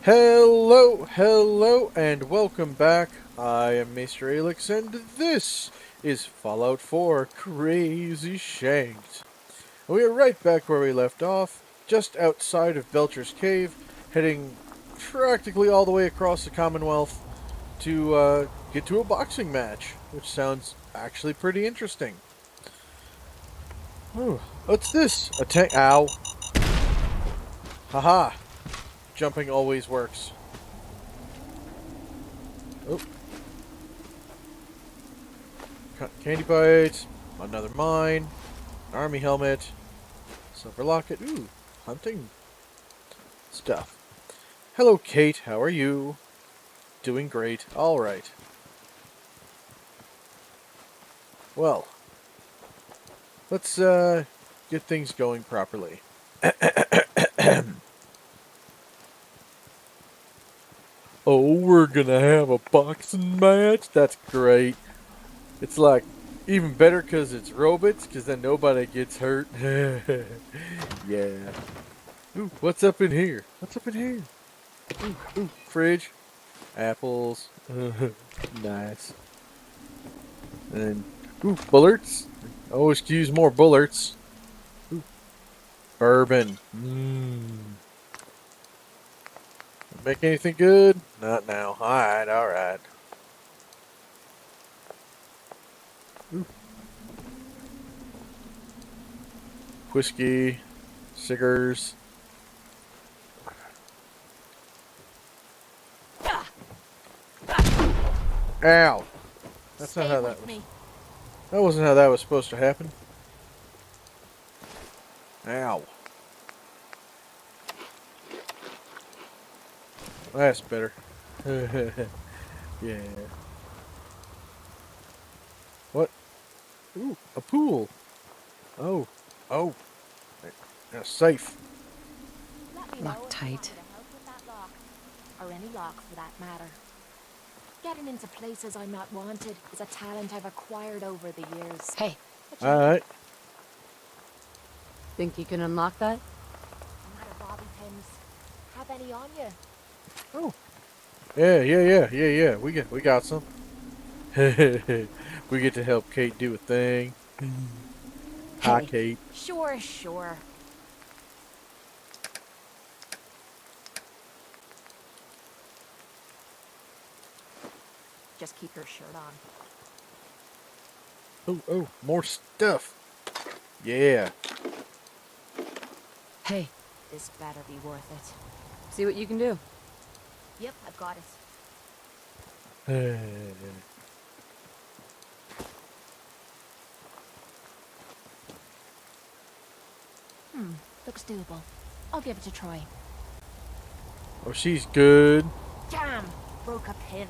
Hello, and welcome back. I am Maester Aelix, and this is Fallout 4 Crazy Shanked. We are right back where we left off, just outside of Belcher's Cave, heading practically all the way across the Commonwealth to get to a boxing match, which sounds actually pretty interesting. Ooh, what's this? A tank? Ow. Haha. Jumping always works. Oh. Candy bites, another mine, an army helmet, silver locket. Ooh, hunting stuff. Hello, Kate. How are you? Doing great. All right. Well, let's get things going properly. Oh, we're gonna have a boxing match? That's great. It's like even better because it's robots, because then nobody gets hurt. Yeah. Ooh, what's up in here? What's up in here? Ooh, fridge. Apples. Nice. And, ooh, bullets. Always could use more bullets. Ooh, bourbon. Make anything good? Not now. Alright. Ooh. Whiskey. Cigars. Ow! That's not how that was. That wasn't how that was supposed to happen. Ow. That's better. Yeah. What? Ooh, a pool. Oh. A safe. Locked tight. Or any lock for that matter. Getting into places I'm not wanted is a talent I've acquired over the years. Hey, Alright. think you can unlock that? I'm out of bobby pins. Have any on you? Oh. Yeah. We got some. We get to help Kate do a thing. Hi, Kate. Sure. Just keep your shirt on. Oh, more stuff. Yeah. Hey, This better be worth it. see what you can do. Yep, I've got it. Looks doable. I'll give it a try. Oh, she's good. Damn! Broke a pin.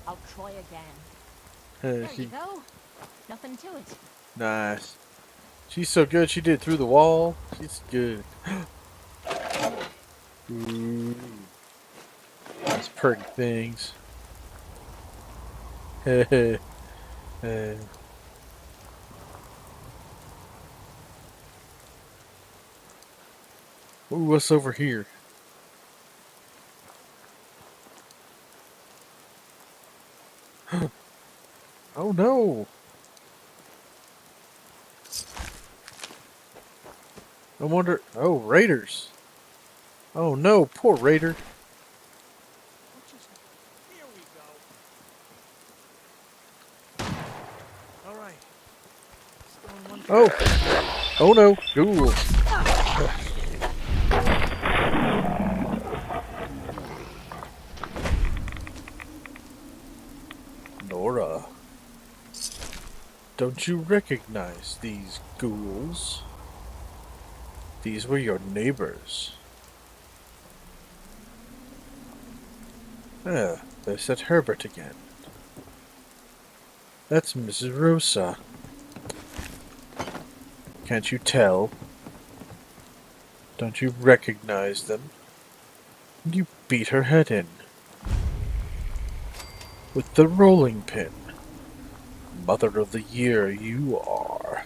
I'll try again. There you go. Nothing to it. Nice. She's so good. She did it through the wall. She's good. Ooh. These pretty things. Ooh, what's over here? Oh no! I wonder. Oh, raiders! Oh no, poor raider. Here we go. All right. Oh no, ghoul. Nora, don't you recognize these ghouls? These were your neighbors. Ah, there's that Herbert again. That's Mrs. Rosa. Can't you tell? Don't you recognize them? You beat her head in. With the rolling pin. Mother of the Year you are.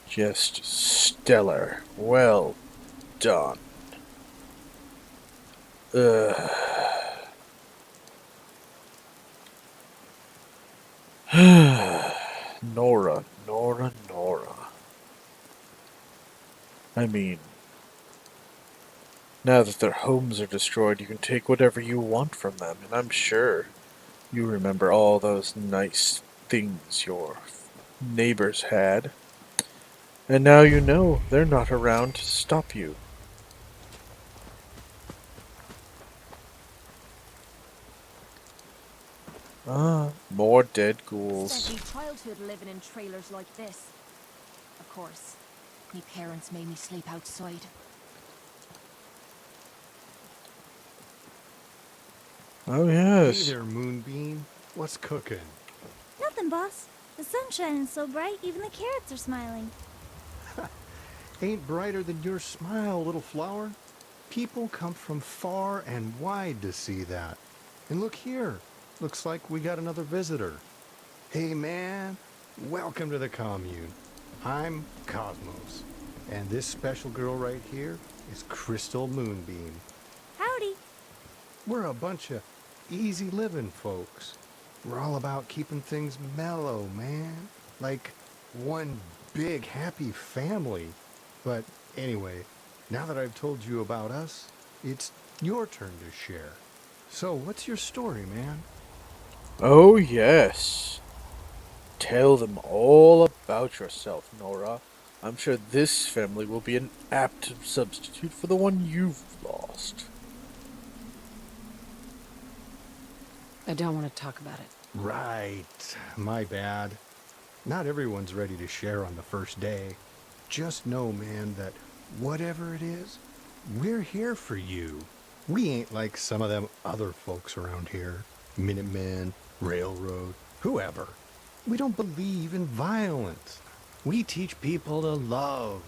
Just stellar. Well done. Ugh. Nora, Nora, Nora. I mean, now that their homes are destroyed, you can take whatever you want from them, and I'm sure you remember all those nice things your neighbors had. And now you know they're not around to stop you. Ah, more dead ghouls. Spent me childhood living in trailers like this. Of course, me parents made me sleep outside. Oh Hey yes. there, Moonbeam. What's cooking? Nothing, boss. The sun's shining so bright, even the carrots are smiling. Ain't brighter than your smile, little flower. People come from far and wide to see that. And look here. Looks like we got another visitor. Hey, man. Welcome to the commune. I'm Cosmos. And this special girl right here is Crystal Moonbeam. Howdy. We're a bunch of easy living folks. We're all about keeping things mellow, man. Like one big happy family. But anyway, now that I've told you about us, it's your turn to share. So what's your story, man? Oh yes. Tell them all about yourself, Nora. I'm sure this family will be an apt substitute for the one you've lost. I don't want to talk about it. Right. My bad. Not everyone's ready to share on the first day. Just know, man, that whatever it is, we're here for you. We ain't like some of them other folks around here. Minutemen, Railroad, whoever. We don't believe in violence. We teach people to love.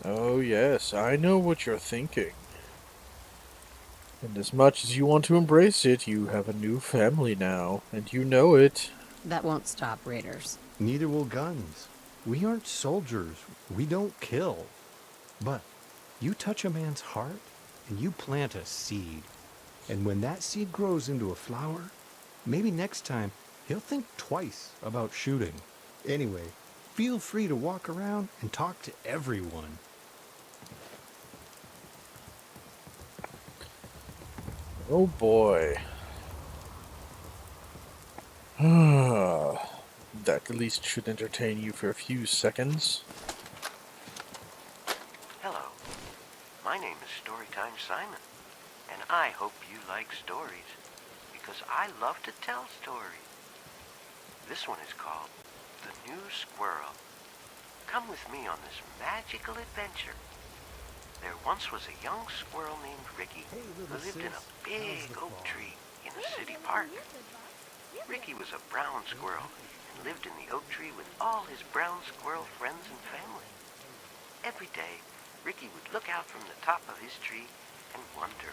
Oh yes, I know what you're thinking. And as much as you want to embrace it, you have a new family now, and you know it. That won't stop raiders. Neither will guns. We aren't soldiers. We don't kill. But you touch a man's heart, and you plant a seed. And when that seed grows into a flower, maybe next time he'll think twice about shooting. Anyway, feel free to walk around and talk to everyone. Oh boy. That at least should entertain you for a few seconds. Hello, my name is Storytime Simon, and I hope you like stories, because I love to tell stories. This one is called The New Squirrel. Come with me on this magical adventure. There once was a young squirrel named Ricky who lived in a big oak tree in a city park. Ricky was a brown squirrel and lived in the oak tree with all his brown squirrel friends and family. Every day, Ricky would look out from the top of his tree and wonder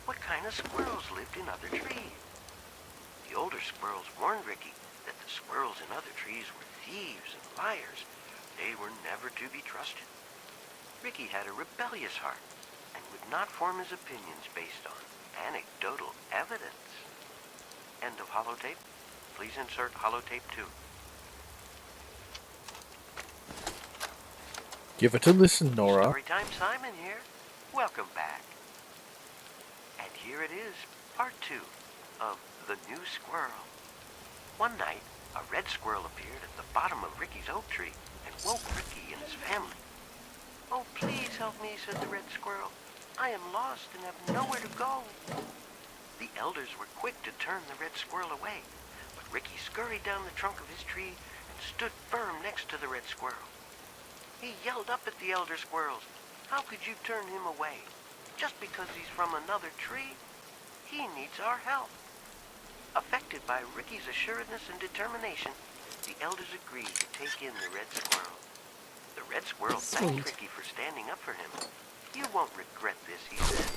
what kind of squirrels lived in other trees. The older squirrels warned Ricky that the squirrels in other trees were thieves and liars. They were never to be trusted. Ricky had a rebellious heart and would not form his opinions based on anecdotal evidence. End of holotape. Please insert holotape 2. Give it a listen, Nora. Storytime Simon here. Welcome back. And here it is, part 2 of The New Squirrel. One night, a red squirrel appeared at the bottom of Ricky's oak tree and woke Ricky and his family. "Oh, please help me," said the red squirrel. "I am lost and have nowhere to go." The elders were quick to turn the red squirrel away, but Ricky scurried down the trunk of his tree and stood firm next to the red squirrel. He yelled up at the elder squirrels. How could you turn him away? Just because he's from another tree? He needs our help. Affected by Ricky's assuredness and determination, the elders agreed to take in the red squirrel. The red squirrel thanked Sweet. Ricky for standing up for him. "You won't regret this," he said.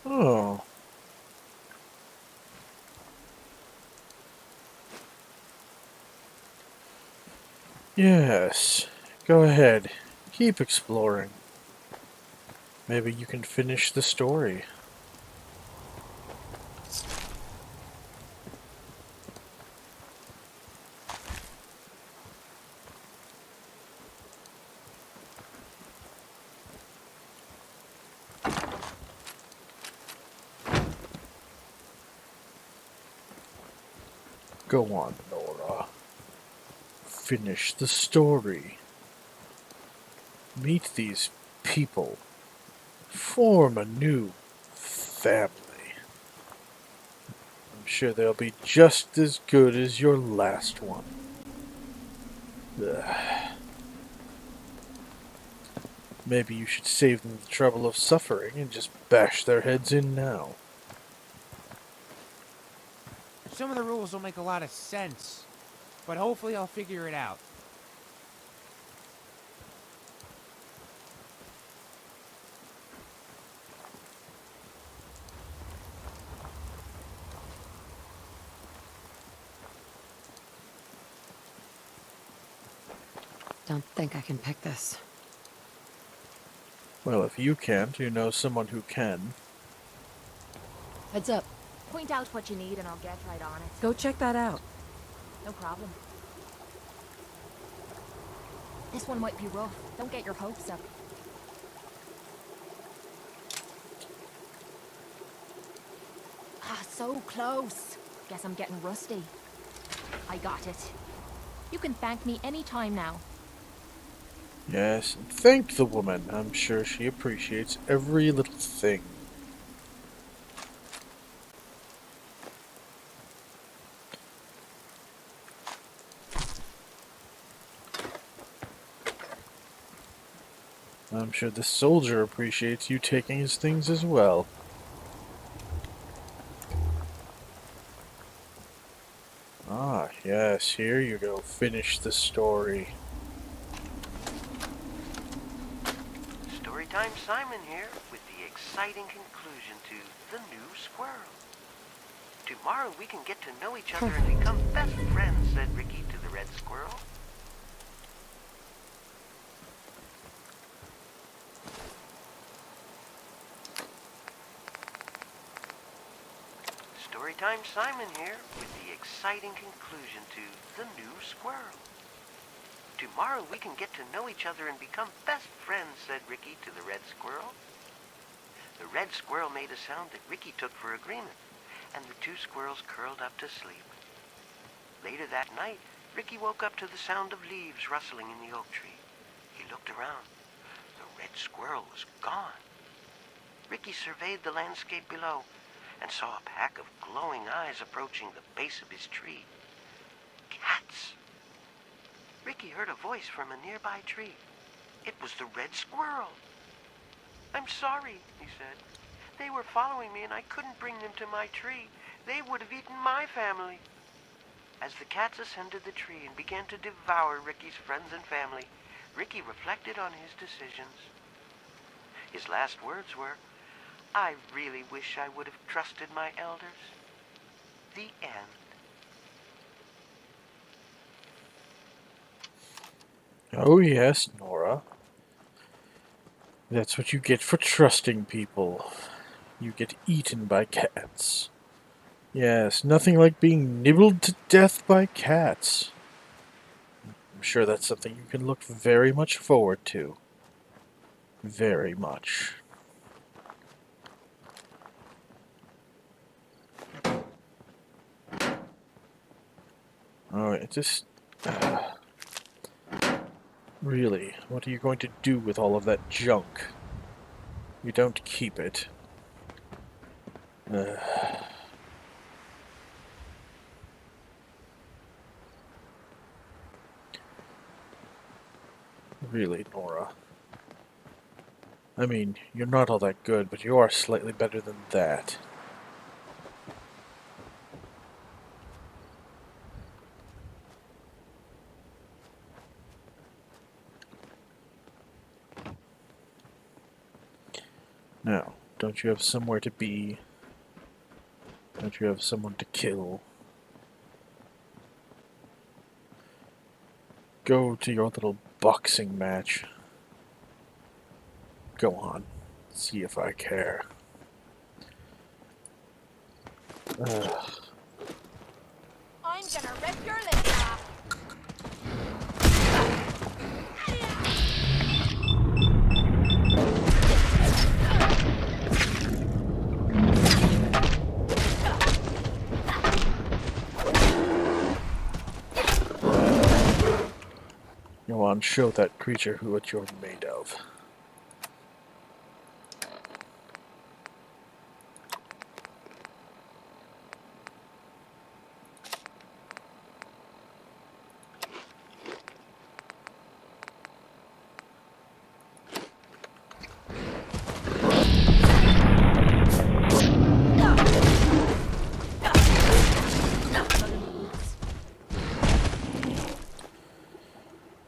Oh. Yes. Go ahead. Keep exploring. Maybe you can finish the story. Go on, Nora. Finish the story. Meet these people. Form a new family. I'm sure they'll be just as good as your last one. Ugh. Maybe you should save them the trouble of suffering and just bash their heads in now. Some of the rules don't make a lot of sense, but hopefully I'll figure it out. Don't think I can pick this. Well, if you can't, you know someone who can. Heads up. Point out what you need and I'll get right on it. Go check that out. No problem. This one might be rough. Don't get your hopes up. Ah, so close. Guess I'm getting rusty. I got it. You can thank me any time now. Yes, and thank the woman. I'm sure she appreciates every little thing. I'm sure the soldier appreciates you taking his things as well. Ah, yes, here you go. Finish the story. Storytime Simon here with the exciting conclusion to The New Squirrel. Tomorrow we can get to know each other and become best friends, said Ricky to the red squirrel. Storytime Simon here with the exciting conclusion to The New Squirrel. Tomorrow we can get to know each other and become best friends, said Ricky to the red squirrel. The red squirrel made a sound that Ricky took for agreement, and the two squirrels curled up to sleep. Later that night, Ricky woke up to the sound of leaves rustling in the oak tree. He looked around. The red squirrel was gone. Ricky surveyed the landscape below and saw a pack of glowing eyes approaching the base of his tree. Cats! Ricky heard a voice from a nearby tree. It was the red squirrel. I'm sorry, he said. They were following me and I couldn't bring them to my tree. They would have eaten my family. As the cats ascended the tree and began to devour Ricky's friends and family, Ricky reflected on his decisions. His last words were, I really wish I would have trusted my elders. The end. Oh yes, Nora. That's what you get for trusting people. You get eaten by cats. Yes, nothing like being nibbled to death by cats. I'm sure that's something you can look very much forward to. Very much. Alright, just... really, what are you going to do with all of that junk? You don't keep it. Really, Nora. I mean, you're not all that good, but you are slightly better than that. Now, don't you have somewhere to be? Don't you have someone to kill? go to your little boxing match. Go on. See if I care. I'm gonna rip your lips off. Go on, show that creature what you're made of.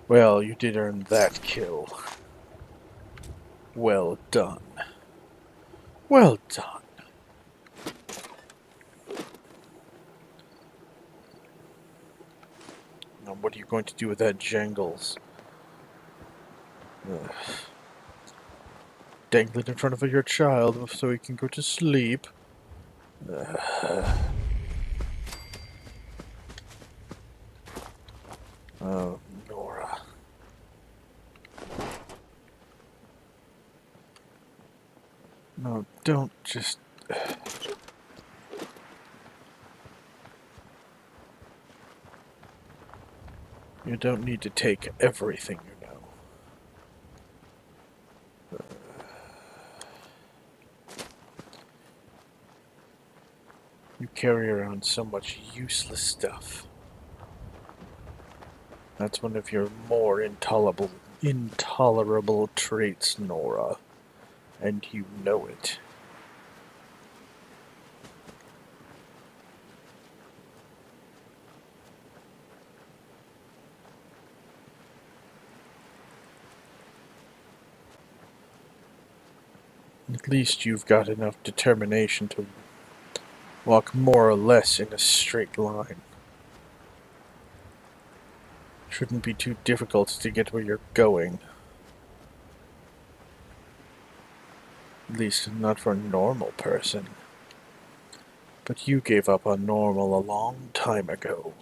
Well, you did earn that kill. Well done. Well done. Now, what are you going to do with that jangles? Dangle it in front of your child so he can go to sleep. Oh, Nora. No, don't just... You don't need to take everything you know. You carry around so much useless stuff. That's one of your more intolerable traits, Nora. And you know it. At least you've got enough determination to walk more or less in a straight line. Shouldn't be too difficult to get where you're going. At least not for a normal person. But you gave up on normal a long time ago,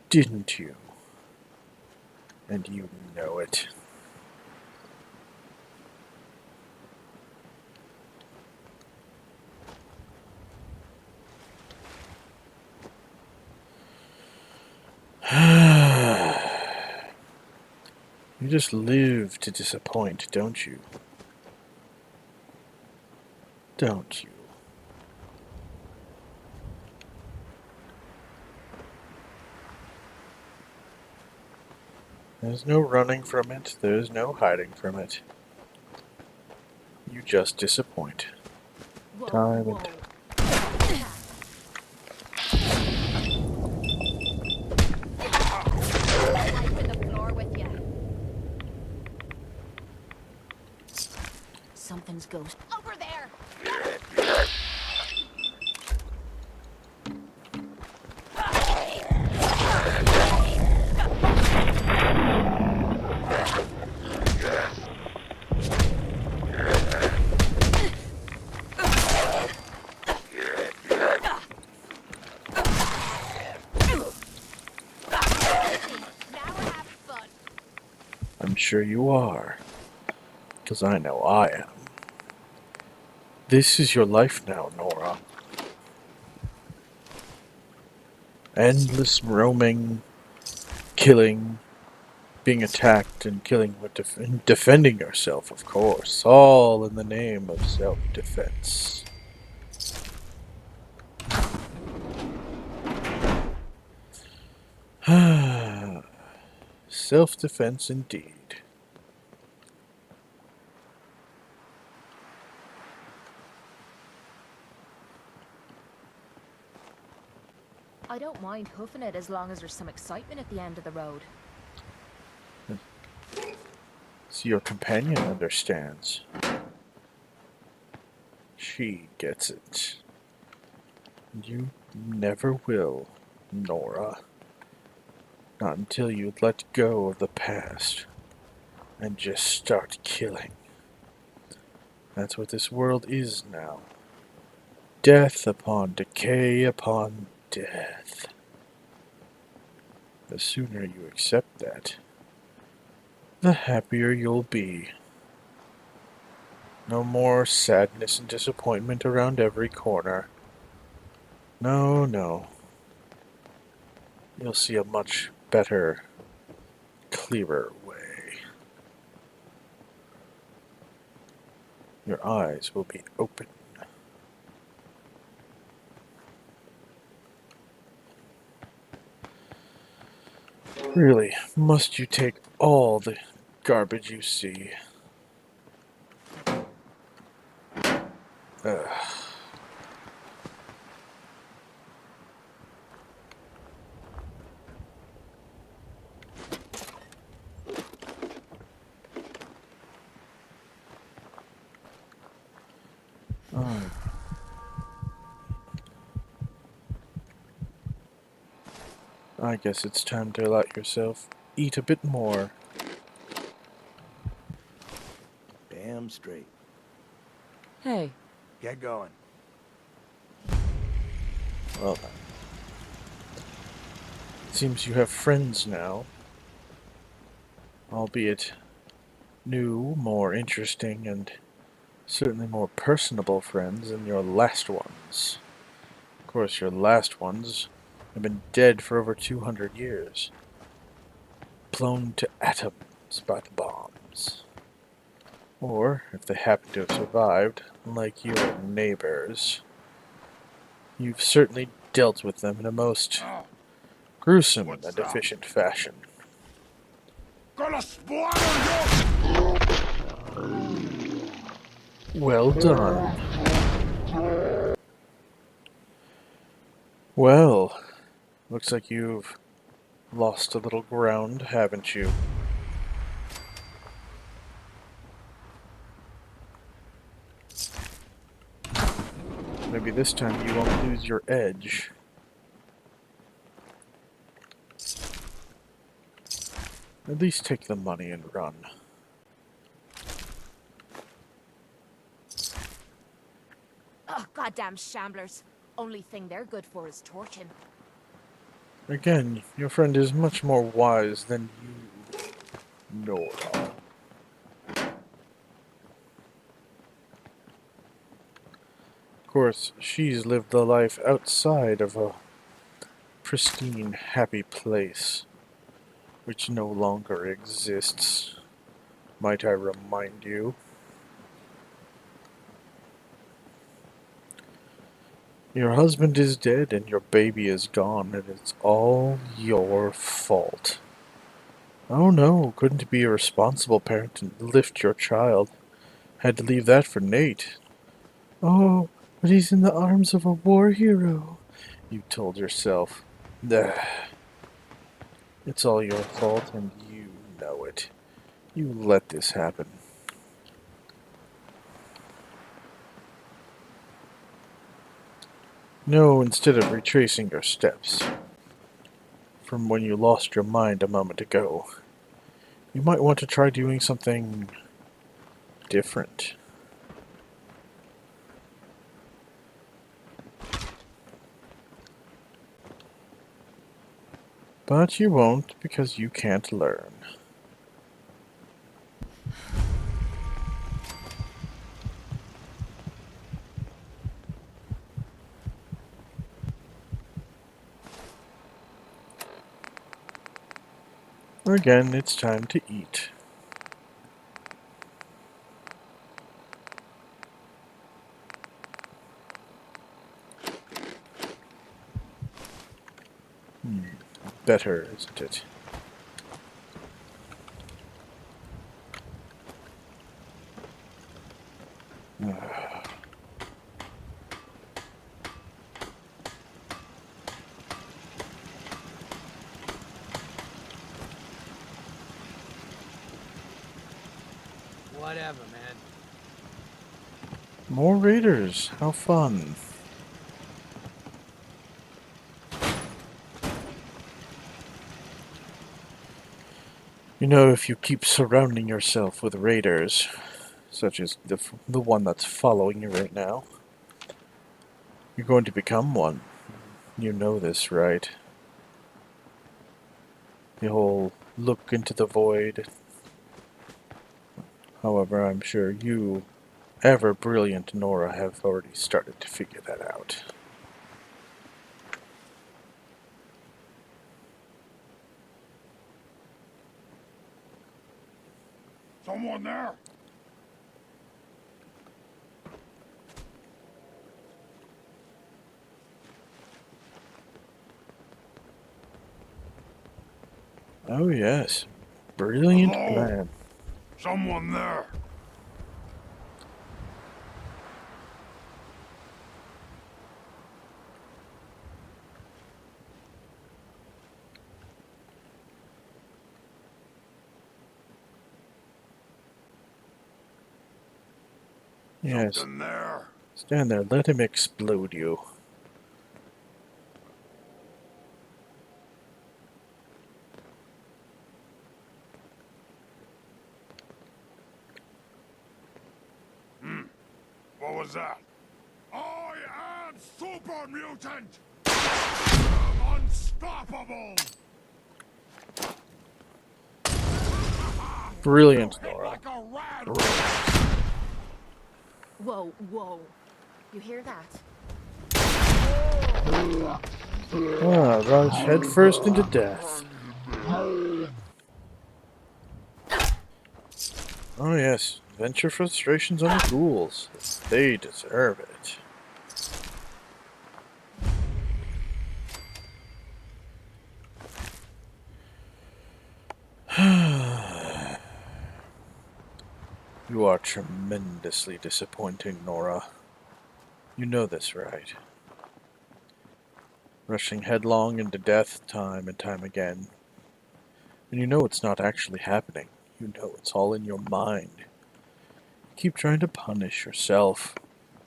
didn't you? And you know it. You just live to disappoint, don't you? Don't you? There's no running from it, there's no hiding from it. You just disappoint. Time and Wipe the floor with you. Something's ghost over there. I'm sure you are. 'Cause I know I am. This is your life now, Nora. Endless roaming, killing, being attacked and killing, and defending yourself, of course. All in the name of self-defense. Self-defense indeed. I don't mind hoofing it as long as there's some excitement at the end of the road. So your companion understands. She gets it. You never will, Nora. Not until you let go of the past and just start killing. That's what this world is now. Death upon decay upon death. The sooner you accept that, the happier you'll be. No more sadness and disappointment around every corner. No, no. You'll see a much better, clearer way. Your eyes will be open. Really, must you take all the garbage you see? Ugh. I guess it's time to let yourself eat a bit more. Damn straight. Hey, Get going. Well, it seems you have friends now. Albeit new, more interesting, and certainly more personable friends than your last ones. Of course, your last ones have been dead for over 200 years. Blown to atoms by the bombs. Or, if they happen to have survived, like your neighbors, you've certainly dealt with them in a most gruesome and efficient fashion. Well done. Well, looks like you've lost a little ground, haven't you? Maybe this time you won't lose your edge. At least take the money and run. Ugh, goddamn shamblers. Only thing they're good for is torching. Again, your friend is much more wise than you, Nora. Of course, she's lived the life outside of a pristine, happy place, which no longer exists, might I remind you. Your husband is dead and your baby is gone, and it's all your fault. Oh no, couldn't be a responsible parent and lift your child. Had to leave that for Nate. Oh, but he's in the arms of a war hero, you told yourself. Ugh. It's all your fault and you know it. You let this happen. No, instead of retracing your steps from when you lost your mind a moment ago, you might want to try doing something different. But you won't, because you can't learn. Again, it's time to eat. Better, isn't it? Whatever, man. More raiders, how fun. You know, if you keep surrounding yourself with raiders, such as the one that's following you right now, you're going to become one. You know this, right? The whole look into the void. However, I'm sure you, ever brilliant Nora, have already started to figure that out. Someone there? Oh yes, brilliant Hello? plan. Someone there? Yes, Something there? stand there, let him explode you. What was that? I am super mutant! I'm unstoppable! Brilliant, Hit Nora. like a rat! Whoa, whoa. You hear that? Ah, rush headfirst into death. Oh yes, vent your frustrations on the ghouls. They deserve it. You are tremendously disappointing, Nora. You know this, right? Rushing headlong into death time and time again. And you know it's not actually happening. You know it's all in your mind. You keep trying to punish yourself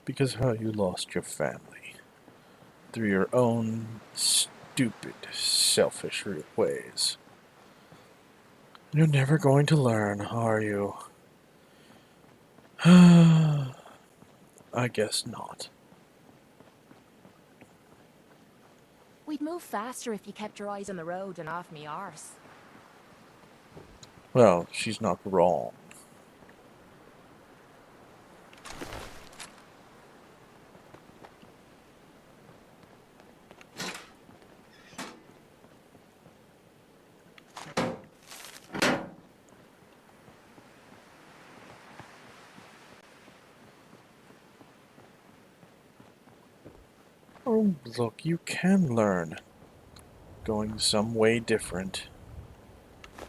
because of how you lost your family. Through your own stupid, selfish ways. You're never going to learn, are you? I guess not. We'd move faster if you kept your eyes on the road and off me arse. Well, she's not wrong. Oh, look, you can learn. Going some way different.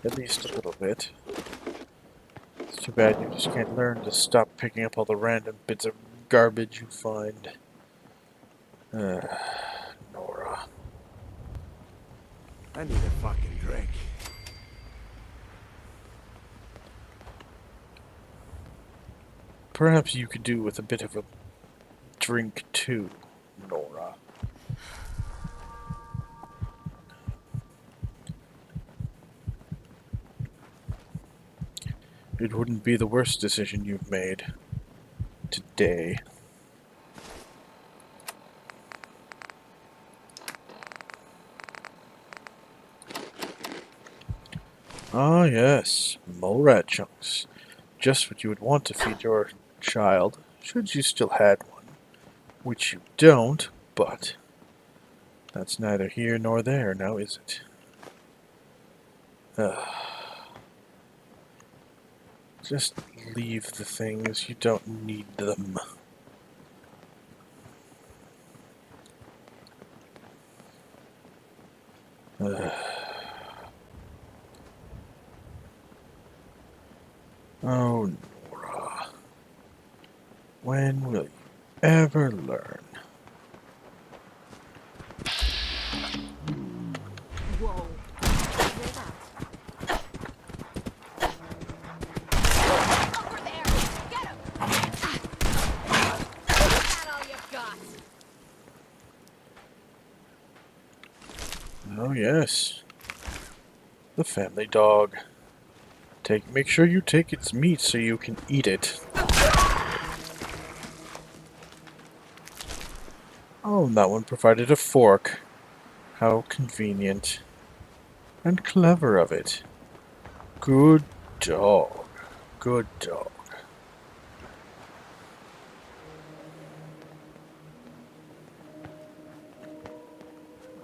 At least a little bit. It's too bad you just can't learn to stop picking up all the random bits of garbage you find. Nora. I need a fucking drink. Perhaps you could do with a bit of a drink too, Nora. It wouldn't be the worst decision you've made today. Ah yes, mole rat chunks. Just what you would want to feed your child, should you still had one. Which you don't, but that's neither here nor there, now is it? Just leave the things, you don't need them. Oh, Nora. When will you ever learn? Whoa. You hear that? Over there! Get him! Is that all you've got? Oh yes. The family dog. Make sure you take its meat so you can eat it. Oh, and that one provided a fork. How convenient. And clever of it. Good dog. Good dog.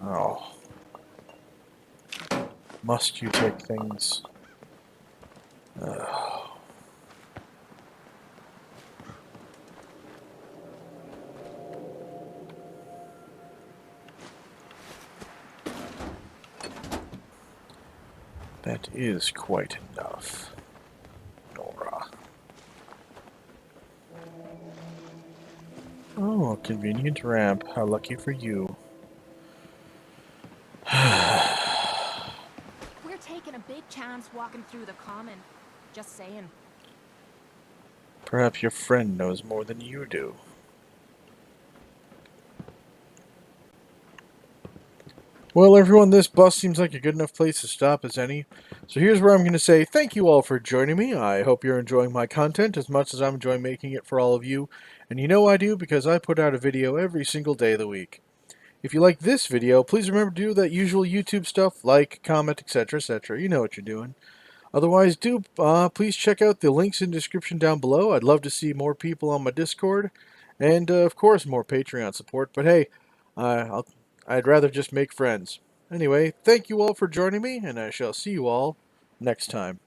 Oh. Must you take things? That is quite enough, Nora. Oh, a convenient ramp. How lucky for you. We're taking a big chance walking through the common. Just saying. Perhaps your friend knows more than you do. Well, everyone, this bus seems like a good enough place to stop as any. So here's where I'm going to say thank you all for joining me. I hope you're enjoying my content as much as I'm enjoying making it for all of you. And you know I do because I put out a video every single day of the week. If you like this video, please remember to do that usual YouTube stuff, like, comment, etc., etc. You know what you're doing. Otherwise, please check out the links in the description down below. I'd love to see more people on my Discord. And, of course, more Patreon support. But hey, I'd rather just make friends. Anyway, thank you all for joining me, and I shall see you all next time.